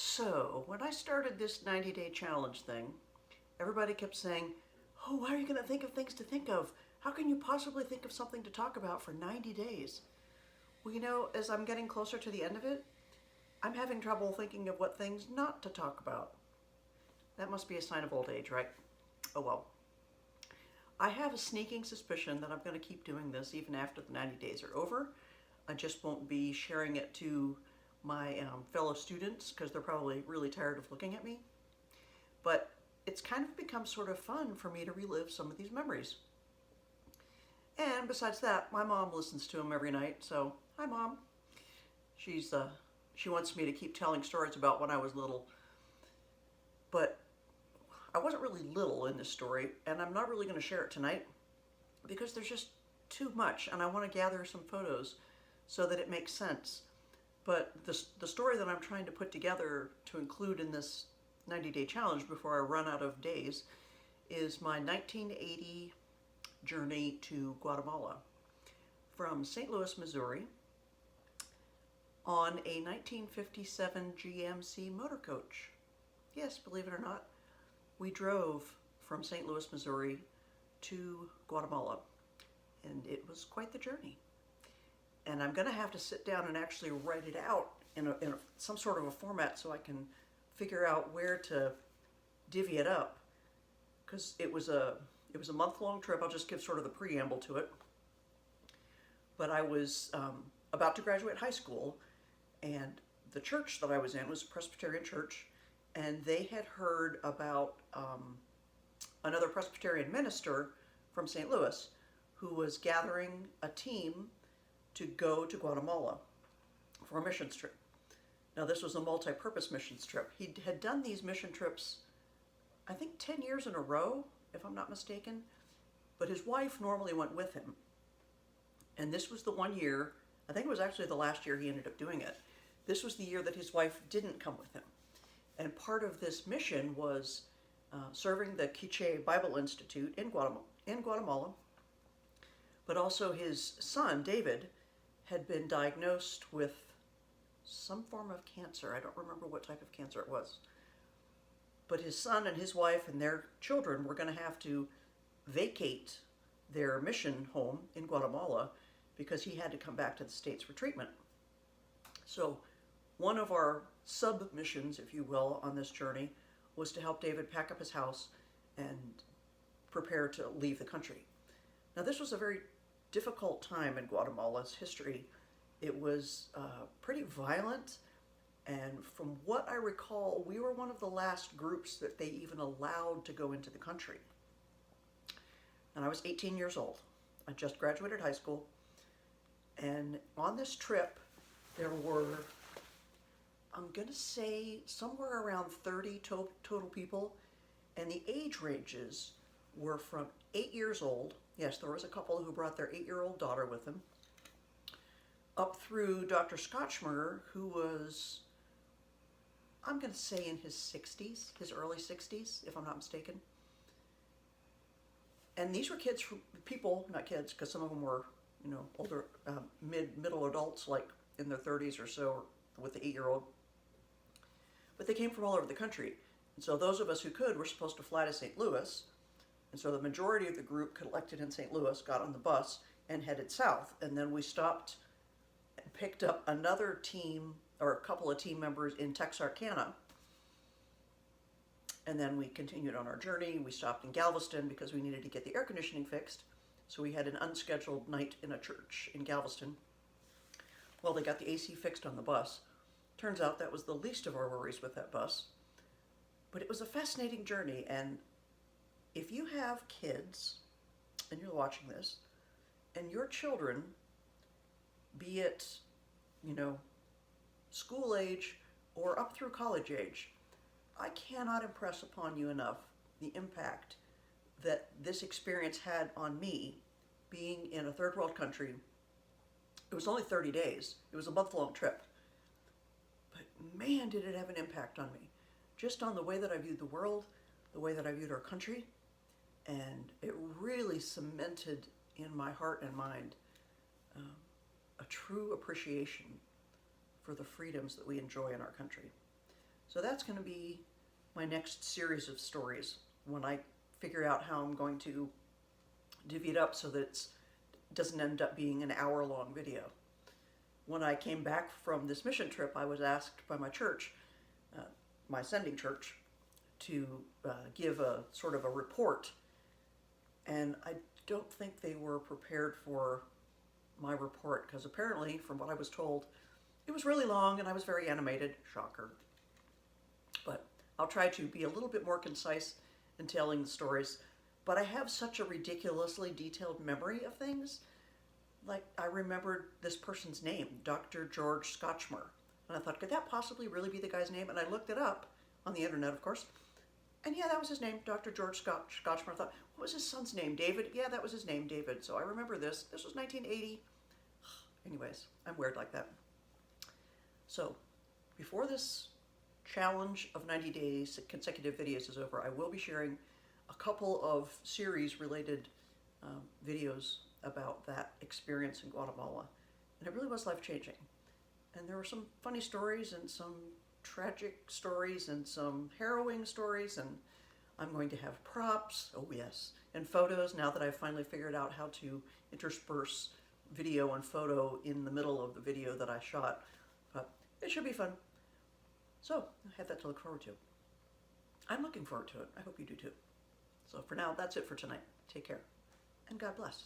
So, when I started this 90-day challenge thing, everybody kept saying, "Oh, why are you going to think of things to think of? How can you possibly think of something to talk about for 90 days?" Well, as I'm getting closer to the end of it, I'm having trouble thinking of what things not to talk about. That must be a sign of old age, right? Oh well. I have a sneaking suspicion that I'm going to keep doing this even after the 90 days are over. I just won't be sharing it to my fellow students because they're probably really tired of looking at me. But it's kind of become sort of fun for me to relive some of these memories. And besides that, my mom listens to them every night. So, hi, Mom. She's she wants me to keep telling stories about when I was little. But I wasn't really little in this story, and I'm not really going to share it tonight because there's just too much, and I want to gather some photos so that it makes sense. But the story that I'm trying to put together to include in this 90-day challenge before I run out of days is my 1980 journey to Guatemala from St. Louis, Missouri on a 1957 GMC Motorcoach. Yes, believe it or not, we drove from St. Louis, Missouri to Guatemala, and it was quite the journey. And I'm going to have to sit down and actually write it out in some sort of a format so I can figure out where to divvy it up, because it was a month-long trip. I'll just give sort of the preamble to it. But I was about to graduate high school, and the church that I was in was a Presbyterian church, and they had heard about another Presbyterian minister from St. Louis who was gathering a team to go to Guatemala for a missions trip. Now, this was a multi-purpose missions trip. He had done these mission trips, I think 10 years in a row, if I'm not mistaken, but his wife normally went with him. And this was the one year, I think it was actually the last year he ended up doing it. This was the year that his wife didn't come with him. And part of this mission was serving the Quiche Bible Institute in Guatemala, but also his son, David, had been diagnosed with some form of cancer. I don't remember what type of cancer it was. But his son and his wife and their children were going to have to vacate their mission home in Guatemala because he had to come back to the States for treatment. So one of our sub-missions, if you will, on this journey was to help David pack up his house and prepare to leave the country. Now, this was a very difficult time in Guatemala's history. It was pretty violent, and from what I recall, we were one of the last groups that they even allowed to go into the country. And I was 18 years old. I just graduated high school, and on this trip there were, I'm going to say, somewhere around 30 total people, and the age ranges were from 8 years old. Yes, there was a couple who brought their 8-year-old daughter with them, up through Dr. Scotchmer, who was, I'm going to say, in his 60s, his early 60s, if I'm not mistaken. And these were people, not kids, because some of them were, older, middle adults, like in their 30s or so, with the 8-year-old. But they came from all over the country. And so those of us who could were supposed to fly to St. Louis. And so the majority of the group collected in St. Louis, got on the bus, and headed south. And then we stopped and picked up another team, or a couple of team members in Texarkana. And then we continued on our journey. We stopped in Galveston because we needed to get the air conditioning fixed. So we had an unscheduled night in a church in Galveston. Well, they got the AC fixed on the bus. Turns out that was the least of our worries with that bus. But it was a fascinating journey, and if you have kids and you're watching this, and your children, be it, school age or up through college age, I cannot impress upon you enough the impact that this experience had on me being in a third world country. It was only 30 days. It was a month-long trip. But man, did it have an impact on me. Just on the way that I viewed the world, the way that I viewed our country, and it really cemented in my heart and mind a true appreciation for the freedoms that we enjoy in our country. So that's going to be my next series of stories when I figure out how I'm going to divvy it up so that it doesn't end up being an hour-long video. When I came back from this mission trip, I was asked by my church, my sending church, to give a sort of a report, and I don't think they were prepared for my report, because apparently, from what I was told, it was really long and I was very animated. Shocker. But I'll try to be a little bit more concise in telling the stories. But I have such a ridiculously detailed memory of things. Like, I remembered this person's name, Dr. George Scotchmer. And I thought, could that possibly really be the guy's name? And I looked it up on the internet, of course. And yeah, that was his name, Dr. George Scotchmer. I thought, what was his son's name? David? Yeah, that was his name, David. So I remember this. This was 1980. Anyways, I'm weird like that. So, before this challenge of 90 days consecutive videos is over, I will be sharing a couple of series-related videos about that experience in Guatemala. And it really was life-changing. And there were some funny stories and some tragic stories and some harrowing stories, and I'm going to have props, oh yes, and photos now that I've finally figured out how to intersperse video and photo in the middle of the video that I shot. But it should be fun. So, I have that to look forward to. I'm looking forward to it. I hope you do too. So for now, that's it for tonight. Take care, and God bless.